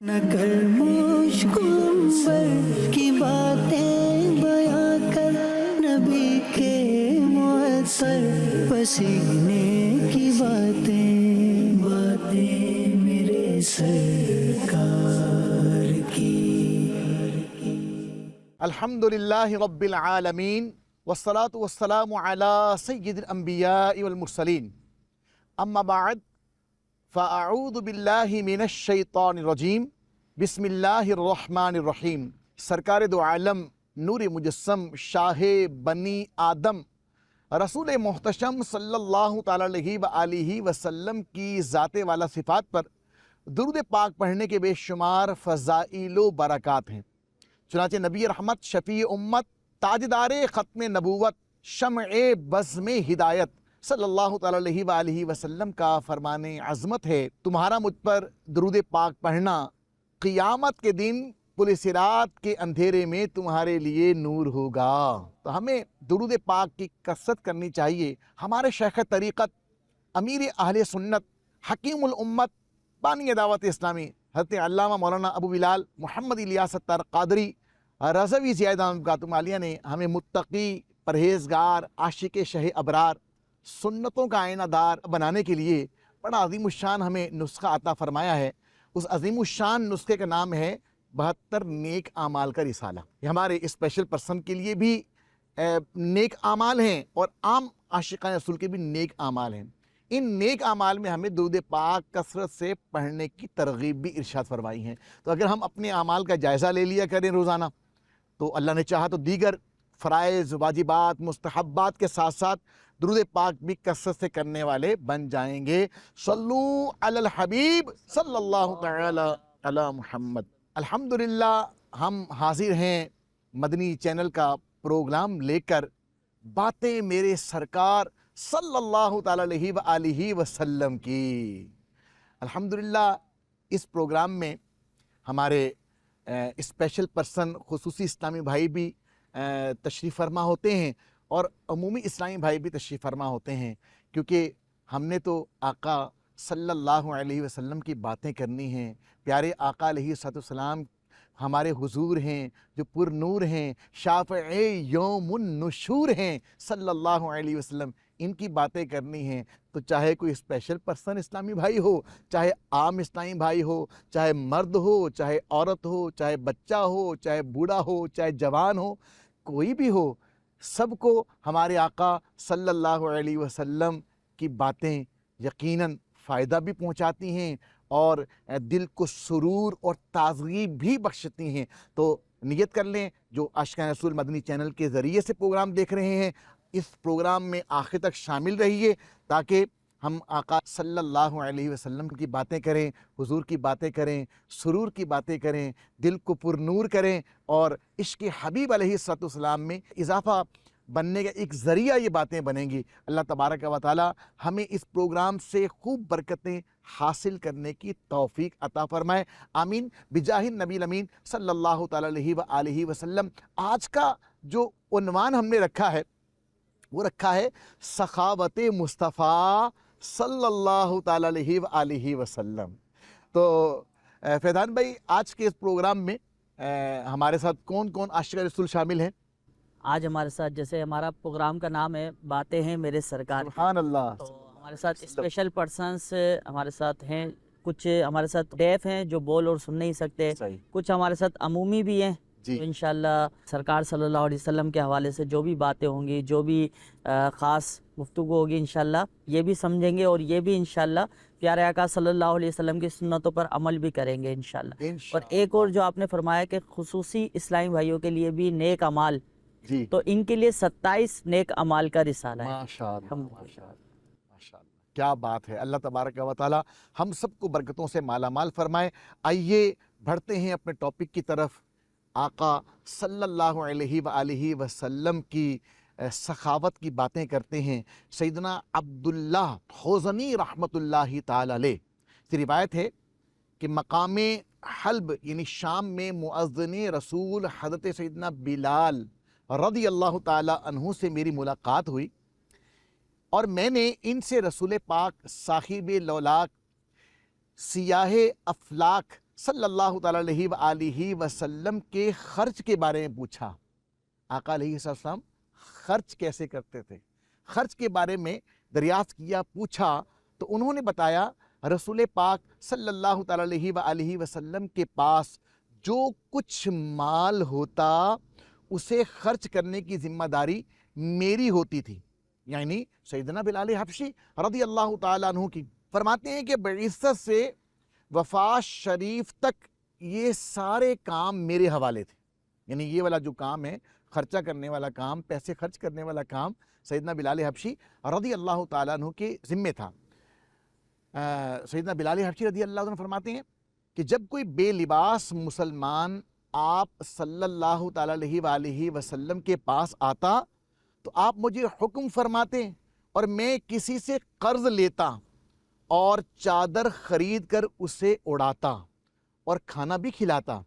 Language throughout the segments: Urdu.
نہ کر مشکل پر کی باتیں بیاں کر، نبی کے معطر پسینے کی باتیں میرے سرکار کی۔ الحمدللہ رب العالمین والصلاة والسلام علی سید الانبیاء والمرسلین، اما بعد فاعوذ باللہ من الشیطان الرجیم، بسم اللہ الرحمن الرحیم۔ سرکار دو عالم نور مجسم شاہ بنی آدم رسول محتشم صلی اللہ تعالیٰ علیہ وآلہ وسلم کی ذات والا صفات پر درود پاک پڑھنے کے بے شمار فضائل و برکات ہیں۔ چنانچہ نبی رحمت، شفیع امت، تاجدار ختم نبوت، شمع بزم ہدایت صلی اللہ تعالیٰ علیہ وآلہ وسلم کا فرمان عظمت ہے، تمہارا مجھ پر درود پاک پڑھنا قیامت کے دن پل صراط کے اندھیرے میں تمہارے لیے نور ہوگا۔ تو ہمیں درود پاک کی کثرت کرنی چاہیے۔ ہمارے شیخ طریقت، امیر اہل سنت، حکیم الامت، بانی دعوت اسلامی حضرت علامہ مولانا ابو بلال محمد الیاس ستار قادری رضوی زیادہ گاتم عالیہ نے ہمیں متقی، پرہیزگار، عاشق شہ ابرار، سنتوں کا آئینہ دار بنانے کے لیے بڑا عظیم الشان ہمیں نسخہ عطا فرمایا ہے۔ اس عظیم الشان نسخے کا نام ہے 72 نیک اعمال کا رسالہ۔ یہ ہمارے اسپیشل پرسن کے لیے بھی نیک اعمال ہیں اور عام عاشقان رسول کے بھی نیک اعمال ہیں۔ ان نیک اعمال میں ہمیں درود پاک کثرت سے پڑھنے کی ترغیب بھی ارشاد فرمائی ہیں۔ تو اگر ہم اپنے اعمال کا جائزہ لے لیا کریں روزانہ، تو اللہ نے چاہا تو دیگر فرائض، واجبات، مستحبات کے ساتھ ساتھ درود پاک بھی کثرت سے کرنے والے بن جائیں گے۔ صلو علی الحبیب صلی اللہ تعالی علی محمد۔ الحمدللہ ہم حاضر ہیں مدنی چینل کا پروگرام لے کر، باتیں میرے سرکار صلی اللہ تعالی علیہ وآلہ وسلم کی۔ الحمدللہ اس پروگرام میں ہمارے اسپیشل پرسن خصوصی اسلامی بھائی بھی تشریف فرما ہوتے ہیں اور عمومی اسلامی بھائی بھی تشریف فرما ہوتے ہیں، کیونکہ ہم نے تو آقا صلی اللہ علیہ وسلم کی باتیں کرنی ہیں۔ پیارے آقا علیہ السلام ہمارے حضور ہیں جو پر نور ہیں، شافع یوم النشور ہیں صلی اللہ علیہ وسلم، ان کی باتیں کرنی ہیں۔ تو چاہے کوئی اسپیشل پرسن اسلامی بھائی ہو، چاہے عام اسلامی بھائی ہو، چاہے مرد ہو، چاہے عورت ہو، چاہے بچہ ہو، چاہے بوڑھا ہو، چاہے جوان ہو، کوئی بھی ہو، سب کو ہمارے آقا صلی اللہ علیہ وسلم کی باتیں یقیناً فائدہ بھی پہنچاتی ہیں اور دل کو سرور اور تازگی بھی بخشتی ہیں۔ تو نیت کر لیں، جو عاشقان رسول مدنی چینل کے ذریعے سے پروگرام دیکھ رہے ہیں، اس پروگرام میں آخر تک شامل رہیے تاکہ ہم آقا صلی اللہ علیہ وسلم کی باتیں کریں، حضور کی باتیں کریں، سرور کی باتیں کریں، دل کو پر نور کریں اور عشق حبیب علیہ السلام میں اضافہ بننے کا ایک ذریعہ یہ باتیں بنیں گی۔ اللہ تبارک و تعالی ہمیں اس پروگرام سے خوب برکتیں حاصل کرنے کی توفیق عطا فرمائے، آمین بجاہ النبی الامین صلی اللہ تعالی علیہ وآلہ وسلم۔ آج کا جو عنوان ہم نے رکھا ہے وہ رکھا ہے سخاوت مصطفیٰ صلی اللہ تعالی علیہ وآلہ وسلم۔ تو فیضان بھائی، آج کے اس پروگرام میں ہمارے ساتھ کون کون عاشق رسول شامل ہیں؟ آج ہمارے ساتھ، جیسے ہمارا پروگرام کا نام ہے باتیں ہیں میرے سرکار کی، سبحان اللہ۔ تو ہمارے ساتھ اسپیشل پرسنس ہمارے ساتھ ہیں، کچھ ہمارے ساتھ ڈیف ہیں جو بول اور سن نہیں سکتے، صحیح کچھ ہمارے ساتھ عمومی بھی ہیں۔ جی تو انشاءاللہ سرکار صلی اللہ علیہ وسلم کے حوالے سے جو بھی باتیں ہوں گی، جو بھی خاص گفتگو ہوگی، انشاءاللہ یہ بھی سمجھیں گے اور یہ بھی انشاءاللہ پیارے آقا صلی اللہ علیہ وسلم کی سنتوں پر عمل بھی کریں گے انشاءاللہ۔ اور ایک اور جو آپ نے فرمایا کہ خصوصی اسلامی بھائیوں کے لیے بھی نیک اعمال، جی تو ان کے لیے 27 نیک اعمال کا رسالہ ہے۔ ماشاءاللہ ماشاءاللہ، کیا بات ہے۔ اللہ تبارک و تعالی ہم سب کو برکتوں سے مالا مال فرمائے۔ آئیے بڑھتے ہیں اپنے ٹاپک کی طرف۔ آقا صلی اللہ علیہ وآلہ وسلم کی سخاوت کی باتیں کرتے ہیں۔ سیدنا عبداللہ خوزنی رحمۃ اللہ تعالی علیہ سے روایت ہے کہ مقام حلب یعنی شام میں مؤذن رسول حضرت سیدنا بلال رضی اللہ تعالی عنہ سے میری ملاقات ہوئی اور میں نے ان سے رسول پاک صاحب لولاک سیاہ افلاک صلی اللہ تعالیٰ علیہ وآلہ وسلم کے خرچ کے بارے میں پوچھا۔ آقا علیہ السلام خرچ کیسے کرتے تھے، خرچ کے بارے میں دریافت کیا، پوچھا، تو انہوں نے بتایا رسول پاک صلی اللہ تعالیٰ علیہ وآلہ وسلم کے پاس جو کچھ مال ہوتا اسے خرچ کرنے کی ذمہ داری میری ہوتی تھی، یعنی سیدنا بلال حبشی رضی اللہ تعالیٰ عنہ کی۔ فرماتے ہیں کہ بعثت سے وفات شریف تک یہ سارے کام میرے حوالے تھے، یعنی یہ والا جو کام ہے، خرچہ کرنے والا کام، پیسے خرچ کرنے والا کام سیدنا بلال حبشی رضی اللہ تعالیٰ عنہ کے ذمے تھا۔ سیدنا بلال حبشی رضی اللہ عنہ فرماتے ہیں کہ جب کوئی بے لباس مسلمان آپ صلی اللہ تعالیٰ علیہ وآلہ وسلم کے پاس آتا تو آپ مجھے حکم فرماتے اور میں کسی سے قرض لیتا اور چادر خرید کر اسے اڑاتا اور کھانا بھی کھلاتا۔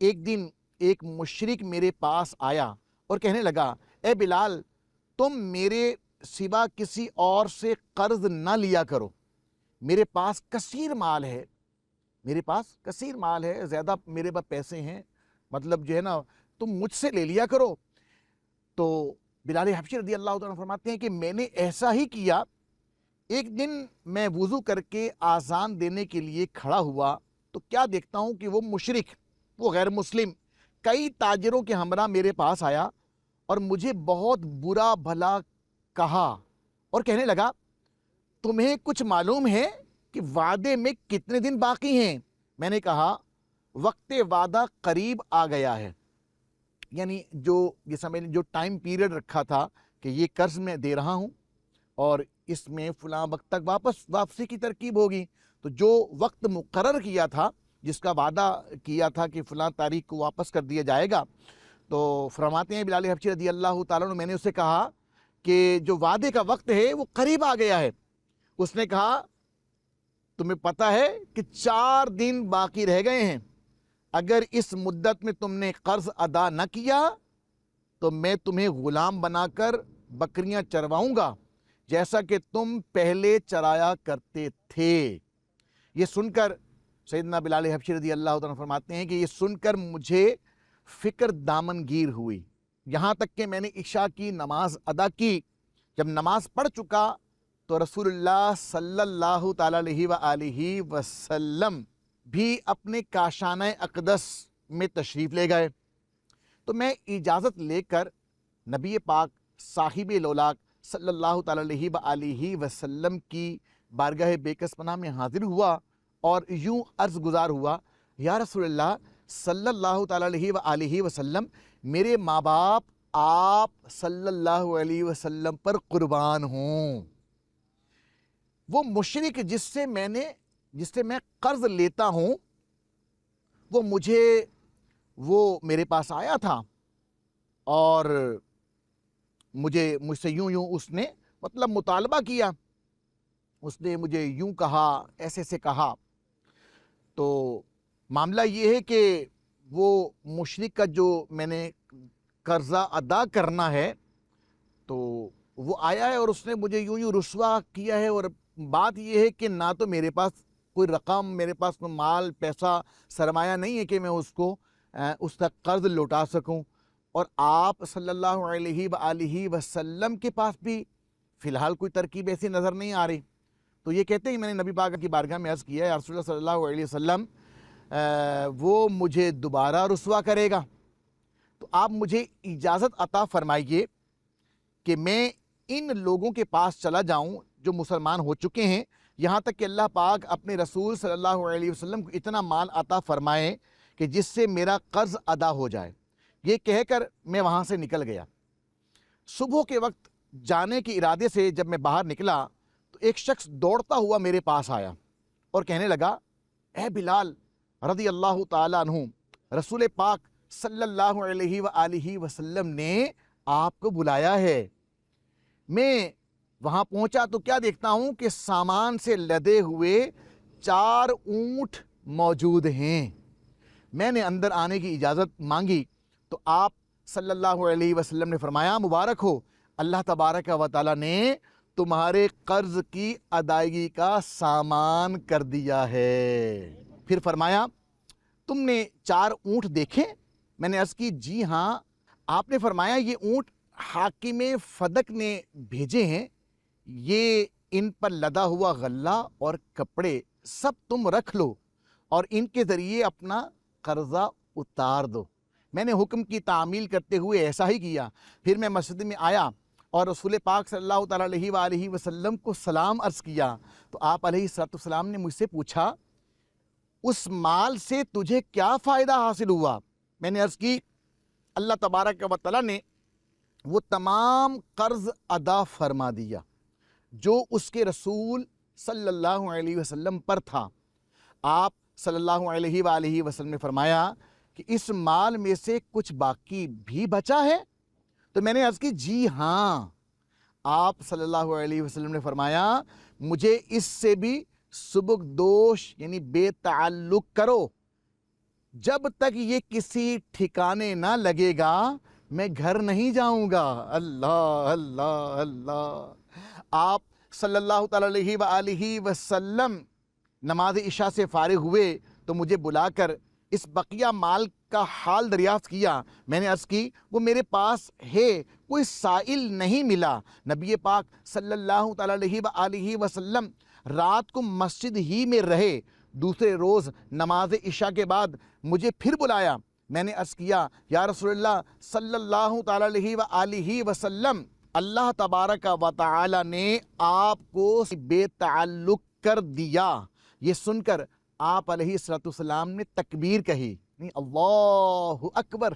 ایک دن ایک مشرک میرے پاس آیا اور کہنے لگا، اے بلال، تم میرے سوا کسی اور سے قرض نہ لیا کرو، میرے پاس کثیر مال ہے، میرے پاس کثیر مال ہے، زیادہ میرے پاس پیسے ہیں، مطلب جو ہے نا تم مجھ سے لے لیا کرو۔ تو بلال حبشی رضی اللہ عنہ فرماتے ہیں کہ میں نے ایسا ہی کیا۔ ایک دن میں وضو کر کے آذان دینے کے لیے کھڑا ہوا تو کیا دیکھتا ہوں کہ وہ مشرک، وہ غیر مسلم کئی تاجروں کے ہمراہ میرے پاس آیا اور مجھے بہت برا بھلا کہا اور کہنے لگا، تمہیں کچھ معلوم ہے کہ وعدے میں کتنے دن باقی ہیں؟ میں نے کہا، وقت وعدہ قریب آ گیا ہے، یعنی جیسا میں نے جو ٹائم پیریڈ رکھا تھا کہ یہ قرض میں دے رہا ہوں اور اس میں فلاں وقت تک واپسی کی ترکیب ہوگی، تو جو وقت مقرر کیا تھا، جس کا وعدہ کیا تھا کہ فلاں تاریخ کو واپس کر دیا جائے گا، تو فرماتے ہیں بلال حبشی رضی اللہ تعالیٰ عنہ، میں نے اسے کہا کہ جو وعدے کا وقت ہے وہ قریب آ گیا ہے۔ اس نے کہا، تمہیں پتہ ہے کہ 4 دن باقی رہ گئے ہیں، اگر اس مدت میں تم نے قرض ادا نہ کیا تو میں تمہیں غلام بنا کر بکریاں چرواؤں گا جیسا کہ تم پہلے چرایا کرتے تھے۔ یہ سن کر سیدنا بلال حبشی رضی اللہ عنہ فرماتے ہیں کہ یہ سن کر مجھے فکر دامنگیر ہوئی، یہاں تک کہ میں نے عشاء کی نماز ادا کی۔ جب نماز پڑھ چکا تو رسول اللہ صلی اللہ تعالیٰ علیہ وآلہ وسلم بھی اپنے کاشانہ اقدس میں تشریف لے گئے، تو میں اجازت لے کر نبی پاک صاحب لولاک صلی اللہ تعالیٰ علیہ وآلہ وسلم کی بارگاہ بیکس پناہ میں حاضر ہوا اور یوں عرض گزار ہوا، یا رسول اللہ صلی اللہ تعالیٰ علیہ وآلہ وسلم، میرے ماں باپ آپ صلی اللہ علیہ وسلم پر قربان ہوں۔ وہ مشرک جس سے میں قرض لیتا ہوں وہ میرے پاس آیا تھا اور مجھ سے یوں اس نے مطلب مطالبہ کیا، اس نے مجھے یوں کہا، ایسے کہا۔ تو معاملہ یہ ہے کہ وہ مشرک کا جو میں نے قرضہ ادا کرنا ہے تو وہ آیا ہے اور اس نے مجھے یوں رسوا کیا ہے، اور بات یہ ہے کہ نہ تو میرے پاس کوئی رقم، میرے پاس کوئی مال پیسہ سرمایہ نہیں ہے کہ میں اس کا قرض لوٹا سکوں، اور آپ صلی اللہ علیہ وآلہ وسلم کے پاس بھی فی الحال کوئی ترکیب ایسی نظر نہیں آ رہی۔ تو یہ کہتے ہیں میں نے نبی پاک کی بارگاہ میں عرض کیا ہے، یا رسول اللہ صلی اللہ علیہ وسلم، وہ مجھے دوبارہ رسوا کرے گا، تو آپ مجھے اجازت عطا فرمائیے کہ میں ان لوگوں کے پاس چلا جاؤں جو مسلمان ہو چکے ہیں، یہاں تک کہ اللہ پاک اپنے رسول صلی اللہ علیہ وسلم کو اتنا مال عطا فرمائے کہ جس سے میرا قرض ادا ہو جائے۔ یہ کہہ کر میں وہاں سے نکل گیا۔ صبح کے وقت جانے کے ارادے سے جب میں باہر نکلا تو ایک شخص دوڑتا ہوا میرے پاس آیا اور کہنے لگا، اے بلال رضی اللہ تعالیٰ عنہ، رسول پاک صلی اللہ علیہ وآلہ وسلم نے آپ کو بلایا ہے۔ میں وہاں پہنچا تو کیا دیکھتا ہوں کہ سامان سے لدے ہوئے 4 اونٹ موجود ہیں۔ میں نے اندر آنے کی اجازت مانگی تو آپ صلی اللہ علیہ وسلم نے فرمایا، مبارک ہو، اللہ تبارک و تعالیٰ نے تمہارے قرض کی ادائیگی کا سامان کر دیا ہے۔ پھر فرمایا، تم نے 4 اونٹ دیکھے؟ میں نے عرض کی جی ہاں۔ آپ نے فرمایا یہ اونٹ حاکم فدق نے بھیجے ہیں، یہ ان پر لدا ہوا غلہ اور کپڑے سب تم رکھ لو اور ان کے ذریعے اپنا قرضہ اتار دو۔ میں نے حکم کی تعمیل کرتے ہوئے ایسا ہی کیا۔ پھر میں مسجد میں آیا اور رسول پاک صلی اللہ تعالیٰ علیہ وآلہ وسلم کو سلام عرض کیا تو آپ علیہ السلام نے مجھ سے پوچھا اس مال سے تجھے کیا فائدہ حاصل ہوا؟ میں نے عرض کی اللہ تبارک و تعالیٰ نے وہ تمام قرض ادا فرما دیا جو اس کے رسول صلی اللہ علیہ وسلم پر تھا۔ آپ صلی اللہ علیہ وآلہ وسلم نے فرمایا کہ اس مال میں سے کچھ باقی بھی بچا ہے؟ تو میں نے عرض کی جی ہاں۔ آپ صلی اللہ علیہ وسلم نے فرمایا مجھے اس سے بھی سبکدوش یعنی بے تعلق کرو، جب تک یہ کسی ٹھکانے نہ لگے گا میں گھر نہیں جاؤں گا۔ اللہ اللہ اللہ۔ آپ صلی اللہ تعالیٰ علیہ وآلہ وسلم نماز عشاء سے فارغ ہوئے تو مجھے بلا کر اس بقیہ مال کا حال دریافت کیا۔ میں نے عرض کی وہ میرے پاس ہے، کوئی سائل نہیں ملا۔ نبی پاک صلی اللہ تعالیٰ علیہ وآلہ وسلم رات کو مسجد ہی میں رہے۔ دوسرے روز نماز عشاء کے بعد مجھے پھر بلایا۔ میں نے عرض کیا یا رسول اللہ صلی اللہ تعالیٰ علیہ وآلہ وسلم، اللہ تبارک و تعالی نے آپ کو بے تعلق کر دیا۔ یہ سن کر آپ علیہ السلام نے تکبیر کہی، اللہ اکبر،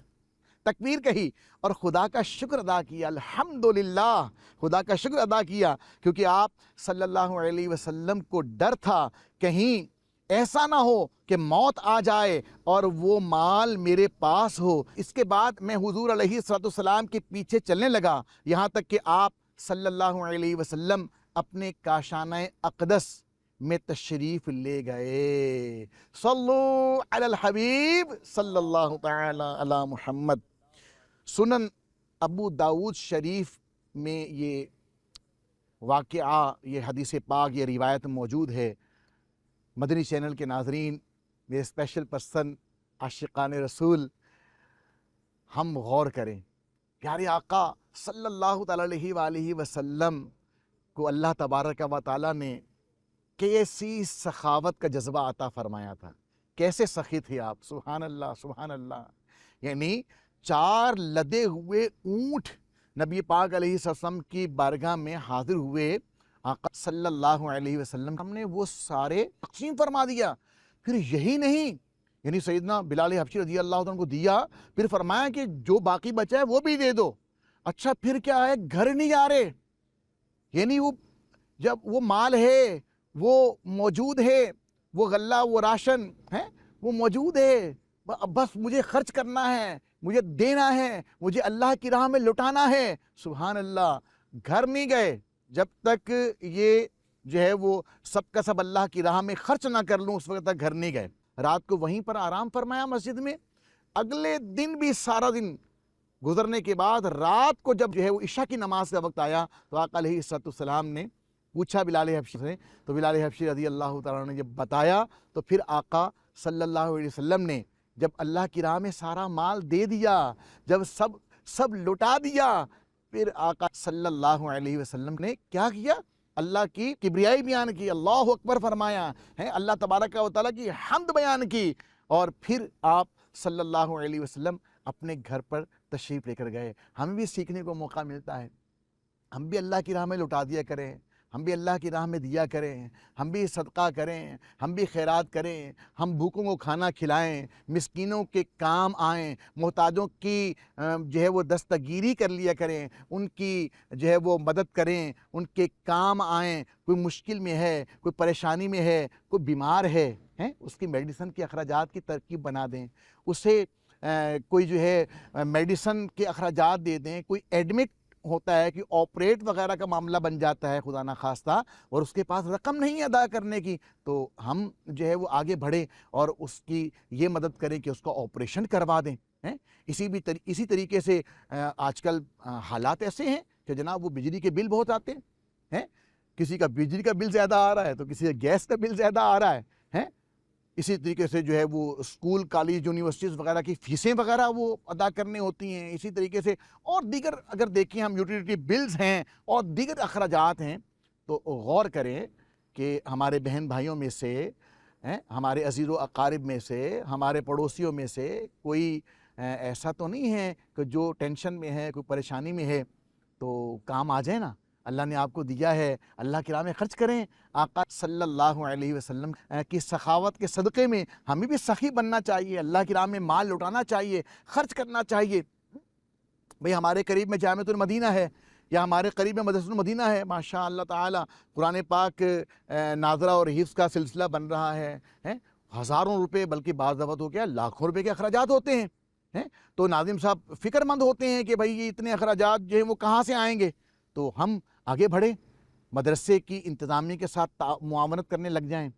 تکبیر کہی اور خدا کا شکر ادا کیا، الحمدللہ، خدا کا شکر ادا کیا، کیونکہ آپ صلی اللہ علیہ وسلم کو ڈر تھا کہیں ایسا نہ ہو کہ موت آ جائے اور وہ مال میرے پاس ہو۔ اس کے بعد میں حضور علیہ السلام کے پیچھے چلنے لگا یہاں تک کہ آپ صلی اللہ علیہ وسلم اپنے کاشانہ اقدس میں تشریف لے گئے۔ صلو علی الحبیب صلی اللہ تعالی علی محمد۔ سنن ابو داود شریف میں یہ واقعہ، یہ حدیث پاک، یہ روایت موجود ہے۔ مدنی چینل کے ناظرین، میرے اسپیشل پرسن عاشقان رسول، ہم غور کریں، پیارے آقا صلی اللہ تعالیٰ علیہ وآلہ وسلم کو اللہ تبارک و تعالیٰ نے کیسی سخاوت کا جذبہ عطا فرمایا تھا، کیسے سخی تھے آپ، سبحان اللہ سبحان اللہ۔ یعنی 4 لدے ہوئے اونٹ نبی پاک علیہ السلام کی بارگاہ میں حاضر ہوئے، آقا صلی اللہ علیہ وسلم ہم نے وہ سارے تقسیم فرما دیا۔ پھر یہی نہیں، یعنی سیدنا بلال حبشی رضی اللہ عنہ کو دیا، پھر فرمایا کہ جو باقی بچا ہے وہ بھی دے دو۔ اچھا پھر کیا ہے، گھر نہیں جا رہے، یعنی وہ جب وہ مال ہے، وہ موجود ہے، وہ غلہ، وہ راشن ہے، وہ موجود ہے، بس مجھے خرچ کرنا ہے، مجھے دینا ہے، مجھے اللہ کی راہ میں لٹانا ہے۔ سبحان اللہ، گھر نہیں گئے جب تک یہ جو ہے وہ سب کا سب اللہ کی راہ میں خرچ نہ کر لوں، اس وقت تک گھر نہیں گئے۔ رات کو وہیں پر آرام فرمایا مسجد میں۔ اگلے دن بھی سارا دن گزرنے کے بعد رات کو جب جو ہے وہ عشاء کی نماز کا وقت آیا تو آقا علیہ السلام نے پوچھا بلال حبشی سے، تو بلال حبشی رضی اللہ تعالیٰ نے جب بتایا تو پھر آقا صلی اللہ علیہ وسلم نے جب اللہ کی راہ میں سارا مال دے دیا، جب سب لٹا دیا، پھر آقا صلی اللہ علیہ وسلم نے کیا کیا، اللہ کی کبریائی بیان کی، اللہ اکبر فرمایا ہے، اللہ تبارک و تعالیٰ کی حمد بیان کی، اور پھر آپ صلی اللہ علیہ وسلم اپنے گھر پر تشریف لے کر گئے۔ ہمیں بھی سیکھنے کو موقع ملتا ہے، ہم بھی اللہ کی راہ میں لٹا دیا کریں، ہم بھی اللہ کی راہ میں دیا کریں، ہم بھی صدقہ کریں، ہم بھی خیرات کریں، ہم بھوکوں کو کھانا کھلائیں، مسکینوں کے کام آئیں، محتاجوں کی جو ہے وہ دستگیری کر لیا کریں، ان کی جو ہے وہ مدد کریں، ان کے کام آئیں۔ کوئی مشکل میں ہے، کوئی پریشانی میں ہے، کوئی بیمار ہے، اس کی میڈیسن کے اخراجات کی ترکیب بنا دیں، اسے کوئی جو ہے میڈیسن کے اخراجات دے دیں، کوئی ایڈمٹ ہوتا ہے کہ آپریٹ وغیرہ کا معاملہ بن جاتا ہے خدا نخواستہ اور اس کے پاس رقم نہیں ادا کرنے کی، تو ہم جو ہے وہ آگے بڑھیں اور اس کی یہ مدد کریں کہ اس کا آپریشن کروا دیں۔ اسی طریقے سے آج کل حالات ایسے ہیں کہ جناب وہ بجلی کے بل بہت آتے ہیں، کسی کا بجلی کا بل زیادہ آ رہا ہے تو کسی کا گیس کا بل زیادہ آ رہا ہے، اسی طریقے سے جو ہے وہ اسکول کالج یونیورسٹیز وغیرہ کی فیسیں وغیرہ وہ ادا کرنے ہوتی ہیں. اسی طریقے سے اور دیگر اگر دیکھیں ہم یوٹیلیٹی بلز ہیں اور دیگر اخراجات ہیں تو غور کریں کہ ہمارے بہن بھائیوں میں سے ہمارے عزیز و اقارب میں سے ہمارے پڑوسیوں میں سے کوئی ایسا تو نہیں ہے کہ جو ٹینشن میں ہے کوئی پریشانی میں ہے تو کام آ جائے نا. اللہ نے آپ کو دیا ہے, اللہ کی راہ میں خرچ کریں. آقا صلی اللہ علیہ وسلم کی سخاوت کے صدقے میں ہمیں بھی سخی بننا چاہیے, اللہ کی راہ میں مال لوٹانا چاہیے, خرچ کرنا چاہیے. بھئی ہمارے قریب میں جامعۃ المدینہ ہے یا ہمارے قریب میں مدرسۃ المدینہ ہے, ماشاء اللہ تعالی قرآن پاک ناظرہ اور حفظ کا سلسلہ بن رہا ہے, ہزاروں روپے بلکہ بعض دفعہ ہو گیا لاکھوں روپے کے اخراجات ہوتے ہیں. تو ناظم صاحب فکر مند ہوتے ہیں کہ بھئی یہ اتنے اخراجات جو ہیں وہ کہاں سے آئیں گے. تو ہم آگے بڑھیں, مدرسے کی انتظامیہ کے ساتھ معاونت کرنے لگ جائیں,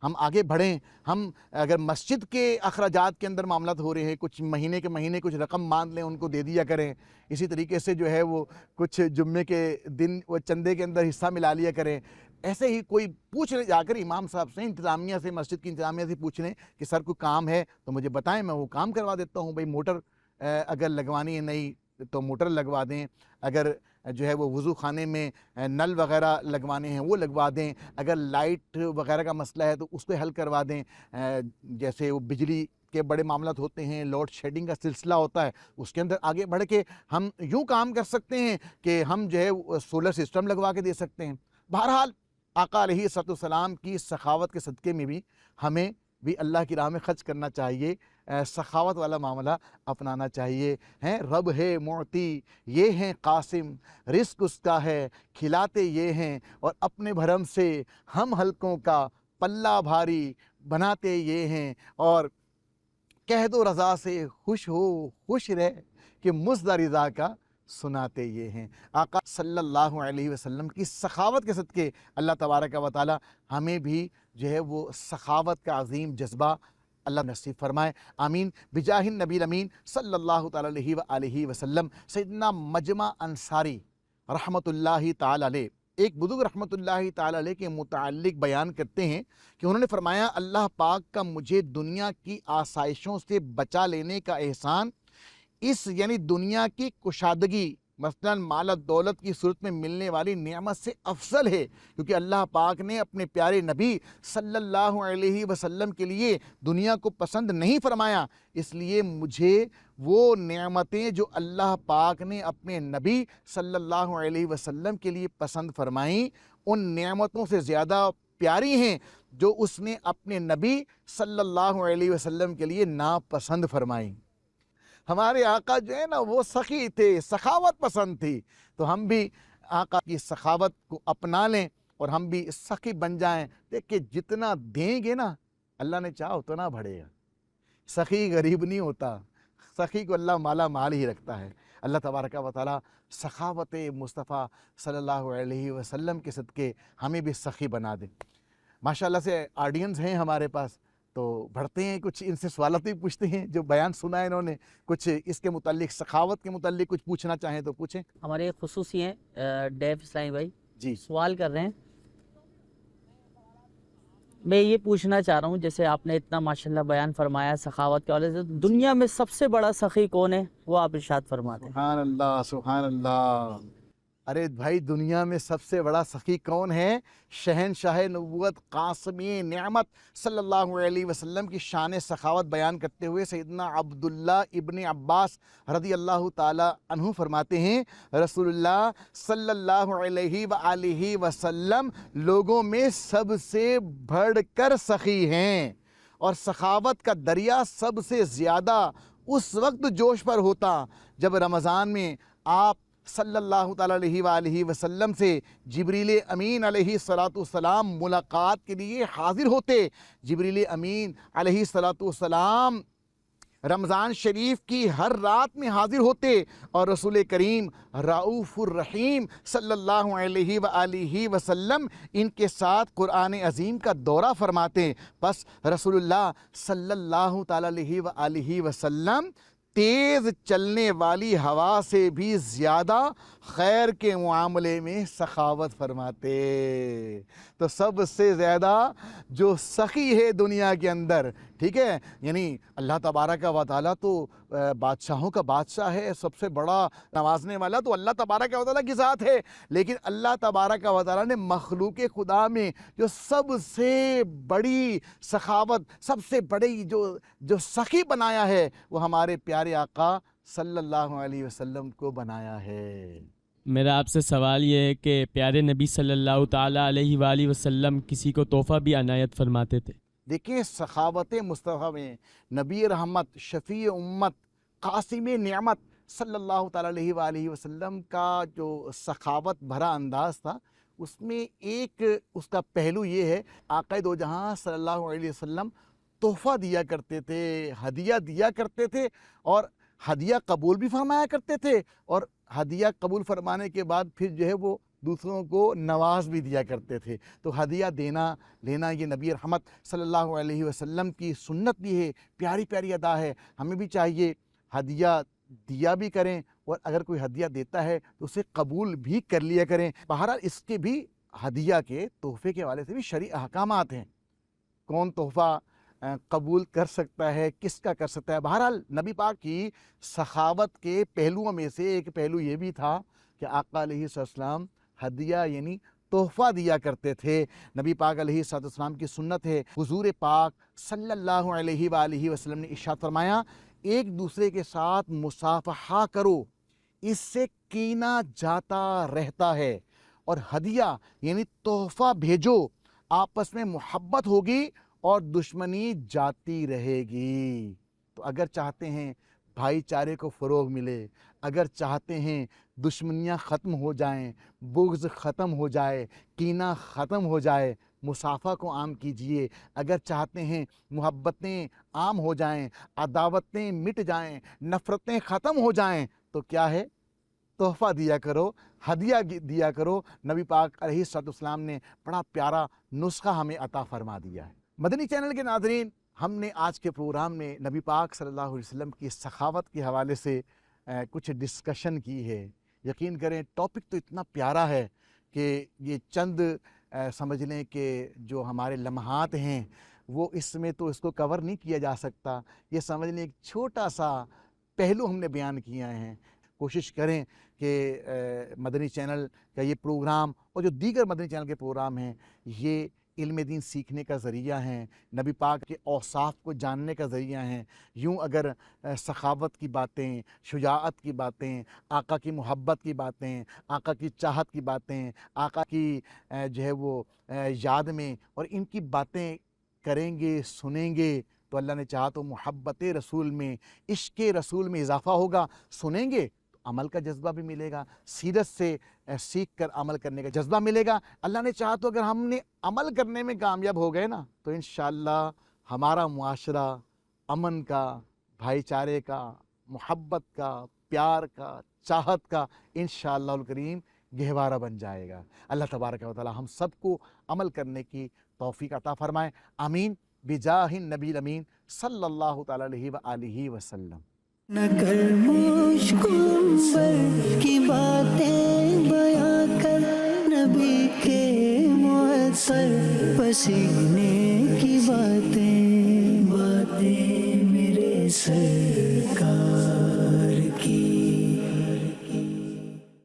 ہم آگے بڑھیں. ہم اگر مسجد کے اخراجات کے اندر معاملات ہو رہے ہیں کچھ مہینے کے مہینے کچھ رقم مان لیں, ان کو دے دیا کریں. اسی طریقے سے جو ہے وہ کچھ جمعے کے دن وہ چندے کے اندر حصہ ملا لیا کریں. ایسے ہی کوئی پوچھ لے جا کر امام صاحب سے, انتظامیہ سے, مسجد کی انتظامیہ سے پوچھ لیں کہ سر کوئی کام ہے تو مجھے بتائیں, میں وہ کام کروا دیتا ہوں. بھئی موٹر اگر لگوانی ہے نئی تو موٹر لگوا دیں, اگر جو ہے وہ وضو خانے میں نل وغیرہ لگوانے ہیں وہ لگوا دیں, اگر لائٹ وغیرہ کا مسئلہ ہے تو اس کو حل کروا دیں. جیسے وہ بجلی کے بڑے معاملات ہوتے ہیں, لوڈ شیڈنگ کا سلسلہ ہوتا ہے, اس کے اندر آگے بڑھ کے ہم یوں کام کر سکتے ہیں کہ ہم جو ہے سولر سسٹم لگوا کے دے سکتے ہیں. بہرحال آقا علیہ الصلوۃ والسلام کی سخاوت کے صدقے میں بھی ہمیں بھی اللہ کی راہ میں خرچ کرنا چاہیے, سخاوت والا معاملہ اپنانا چاہیے. رب ہے معطی, یہ ہیں قاسم, رزق اس کا ہے, کھلاتے یہ ہیں, اور اپنے بھرم سے ہم حلقوں کا پلہ بھاری بناتے یہ ہیں. اور کہہ دو رضا سے خوش ہو خوش رہ کہ مزد رضا کا سناتے یہ ہیں. آقا صلی اللہ علیہ وسلم کی سخاوت کے صدقے اللہ تبارک و تعالی ہمیں بھی جو ہے وہ سخاوت کا عظیم جذبہ اللہ نصیب فرمائے. آمین بجاہ النبی الامین صلی اللہ تعالی علیہ وآلہ وسلم. سیدنا مجمع انصاری رحمۃ اللہ تعالی علیہ ایک بزرگ رحمۃ اللہ تعالی علیہ کے متعلق بیان کرتے ہیں کہ انہوں نے فرمایا, اللہ پاک کا مجھے دنیا کی آسائشوں سے بچا لینے کا احسان اس یعنی دنیا کی کشادگی مثلا مال دولت کی صورت میں ملنے والی نعمت سے افضل ہے, کیونکہ اللہ پاک نے اپنے پیارے نبی صلی اللہ علیہ وسلم کے لیے دنیا کو پسند نہیں فرمایا. اس لیے مجھے وہ نعمتیں جو اللہ پاک نے اپنے نبی صلی اللہ علیہ وسلم کے لیے پسند فرمائیں ان نعمتوں سے زیادہ پیاری ہیں جو اس نے اپنے نبی صلی اللہ علیہ وسلم کے لیے ناپسند فرمائیں. ہمارے آقا جو ہے نا وہ سخی تھے, سخاوت پسند تھی, تو ہم بھی آقا کی سخاوت کو اپنا لیں اور ہم بھی سخی بن جائیں. دیکھیں جتنا دیں گے نا اللہ نے چاہا اتنا بڑھے گا. سخی غریب نہیں ہوتا, سخی کو اللہ مالا مال ہی رکھتا ہے. اللہ تبارک و تعالی سخاوت مصطفیٰ صلی اللہ علیہ وسلم کے صدقے ہمیں بھی سخی بنا دیں. ماشاءاللہ سے آڈینس ہیں ہمارے پاس, تو بڑھتے ہیں, کچھ ان سے سوالات بھی پوچھتے ہیں جو بیان سنا ہے انہوں نے, کچھ اس کے متعلق سخاوت کے متعلق کچھ پوچھنا چاہیں تو پوچھیں. ہمارے خصوصی ہیں ڈیف اسلامی بھائی جی سوال کر رہے ہیں. میں یہ پوچھنا چاہ رہا ہوں, جیسے آپ نے اتنا ماشاءاللہ بیان فرمایا سخاوت کے حوالے سے, دنیا میں سب سے بڑا سخی کون ہے وہ آپ ارشاد فرماتے ہیں. سبحان اللہ سبحان اللہ. ارے بھائی دنیا میں سب سے بڑا سخی کون ہے؟ شہنشاہ نبوت قاسمی نعمت صلی اللہ علیہ وسلم کی شان سخاوت بیان کرتے ہوئے سیدنا عبداللہ ابن عباس رضی اللہ تعالی عنہ فرماتے ہیں, رسول اللہ صلی اللہ علیہ وآلہ وسلم لوگوں میں سب سے بڑھ کر سخی ہیں, اور سخاوت کا دریا سب سے زیادہ اس وقت جوش پر ہوتا جب رمضان میں آپ صلی اللہ تعالیٰ علیہ وآلہ وسلم سے جبریل امین علیہ السلام ملاقات کے لیے حاضر ہوتے. جبریل امین علیہ السلام رمضان شریف کی ہر رات میں حاضر ہوتے اور رسول کریم رؤوف الرحیم صلی اللہ علیہ وآلہ وسلم ان کے ساتھ قرآن عظیم کا دورہ فرماتے. بس رسول اللہ صلی اللہ تعالیٰ علیہ وآلہ وسلم تیز چلنے والی ہوا سے بھی زیادہ خیر کے معاملے میں سخاوت فرماتے. تو سب سے زیادہ جو سخی ہے دنیا کے اندر، ٹھیک ہے، یعنی اللہ تبارک و تعالیٰ تو بادشاہوں کا بادشاہ ہے، سب سے بڑا نوازنے والا تو اللہ تبارک و تعالیٰ کی ذات ہے، لیکن اللہ تبارک و تعالیٰ نے مخلوق خدا میں جو سب سے بڑی سخاوت، سب سے بڑی جو سخی بنایا ہے، وہ ہمارے پیارے آقا صلی اللہ علیہ وسلم کو بنایا ہے. میرا آپ سے سوال یہ ہے کہ پیارے نبی صلی اللہ تعالیٰ علیہ وآلہ وسلم کسی کو تحفہ بھی عنایت فرماتے تھے. دیکھیں سخاوت مصطفیٰ میں نبی رحمت، شفیع امت، قاسم نعمت صلی اللہ تعالیٰ علیہ وآلہ وسلم کا جو سخاوت بھرا انداز تھا، اس میں ایک اس کا پہلو یہ ہے، آقا دو جہاں صلی اللہ علیہ وسلم تحفہ دیا کرتے تھے، ہدیہ دیا کرتے تھے، اور ہدیہ قبول بھی فرمایا کرتے تھے، اور ہدیہ قبول فرمانے کے بعد پھر جو ہے وہ دوسروں کو نواز بھی دیا کرتے تھے. تو ہدیہ دینا لینا یہ نبی رحمت صلی اللہ علیہ وسلم کی سنت بھی ہے، پیاری پیاری ادا ہے. ہمیں بھی چاہیے ہدیہ دیا بھی کریں، اور اگر کوئی ہدیہ دیتا ہے تو اسے قبول بھی کر لیا کریں. بہرحال اس کے بھی ہدیہ کے تحفے کے حوالے سے بھی شرعی احکامات ہیں، کون تحفہ قبول کر سکتا ہے، کس کا کر سکتا ہے. بہرحال نبی پاک کی سخاوت کے پہلوؤں میں سے ایک پہلو یہ بھی تھا کہ آقا علیہ السلام ہدیہ یعنی تحفہ دیا کرتے تھے. نبی پاک علیہ السلام کی سنت ہے، حضور پاک صلی اللہ علیہ وآلہ وسلم نے ارشاد فرمایا، ایک دوسرے کے ساتھ مصافحہ کرو، اس سے کینہ جاتا رہتا ہے، اور ہدیہ یعنی تحفہ بھیجو، آپس میں محبت ہوگی اور دشمنی جاتی رہے گی. تو اگر چاہتے ہیں بھائی چارے کو فروغ ملے، اگر چاہتے ہیں دشمنیاں ختم ہو جائیں، بغض ختم ہو جائے، کینہ ختم ہو جائے، مصافحہ کو عام کیجئے. اگر چاہتے ہیں محبتیں عام ہو جائیں، عداوتیں مٹ جائیں، نفرتیں ختم ہو جائیں، تو کیا ہے؟ تحفہ دیا کرو، ہدیہ دیا کرو. نبی پاک علیہ السلام نے بڑا پیارا نسخہ ہمیں عطا فرما دیا ہے. مدنی چینل کے ناظرین، ہم نے آج کے پروگرام میں نبی پاک صلی اللہ علیہ وسلم کی سخاوت کے حوالے سے کچھ ڈسکشن کی ہے. یقین کریں ٹاپک تو اتنا پیارا ہے کہ یہ چند سمجھ لیں کہ جو ہمارے لمحات ہیں وہ اس میں تو اس کو کور نہیں کیا جا سکتا. یہ سمجھ لیں ایک چھوٹا سا پہلو ہم نے بیان کیا ہیں. کوشش کریں کہ مدنی چینل کا یہ پروگرام اور جو دیگر مدنی چینل کے پروگرام ہیں یہ علم دین سیکھنے کا ذریعہ ہیں، نبی پاک کے اوصاف کو جاننے کا ذریعہ ہیں. یوں اگر سخاوت کی باتیں، شجاعت کی باتیں، آقا کی محبت کی باتیں، آقا کی چاہت کی باتیں، آقا کی جو ہے وہ یاد میں، اور ان کی باتیں کریں گے، سنیں گے، تو اللہ نے چاہا تو محبت رسول میں، عشق رسول میں اضافہ ہوگا. سنیں گے عمل کا جذبہ بھی ملے گا، سیرت سے سیکھ کر عمل کرنے کا جذبہ ملے گا. اللہ نے چاہا تو اگر ہم نے عمل کرنے میں کامیاب ہو گئے نا تو انشاءاللہ ہمارا معاشرہ امن کا، بھائی چارے کا، محبت کا، پیار کا، چاہت کا انشاءاللہ الکریم گہوارہ بن جائے گا. اللہ تبارک و تعالی ہم سب کو عمل کرنے کی توفیق عطا فرمائے. آمین بجاہ النبی الامین صلی اللہ تعالی علیہ وآلہ وسلم. نہ کر مجھ کو پر کی باتیں بیاں کر، نبی کے معطر پسینے کی باتیں میرے سرکار.